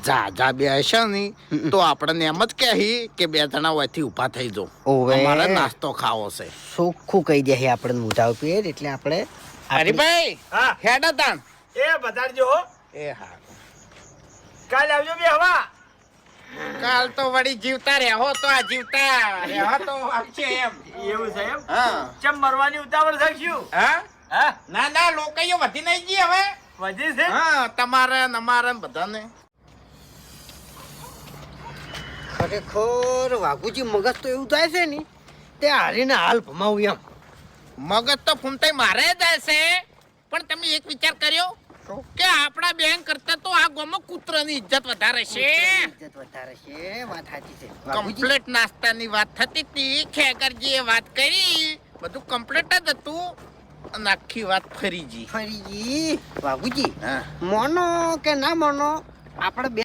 જા બેસે ની તો આપણને એમ જ કહી કે બે જણા ઓયથી ઊભા થઈ જો ઓવે અમારે નાસ્તો ખાવો છે. ચોખ્ખું કહી દે આપણે મોઢા ઉપર એટલે આપણે હરીભાઈ હા હેડા તાણ એ બતાડજો હો. એ હા કાલ આવજો બે હવા. કાલ તો વળી જીવતા રહેવો તો આ જીવતા રહેવો તો આવશે એમ. એવું છે એમ. હા ચમ મરવાની ઉતાવળ થઈશું. હા હા ના લોકોયો વધી નહીં ગઈ હવે. વધી છે. હા તમારે ને અમારે ને બધાને ખરેખર વાઘુજી મગજ તો એવું થાય છે ને તે હારીને હાલ ભમાવું એમ. મગજ તો ફૂમતાઈ મારે જ હશે પણ તમે એક વિચાર કર્યો કે આપણા બેન કરતા તો આ ગામમાં કૂતરાની ઇજ્જત વધારે છે. ઇજ્જત વધારે છે વાત સાચી છે વાઘુજી. કમ્પ્લીટ નાસ્તાની વાત થતી હતી ખેગરજીએ વાત કરી બધું કમ્પ્લીટ જ હતું અને આખી વાત ફરી ગઈ. ફરીજી વાઘુજી હા મોનો કે ના મોનો આપણે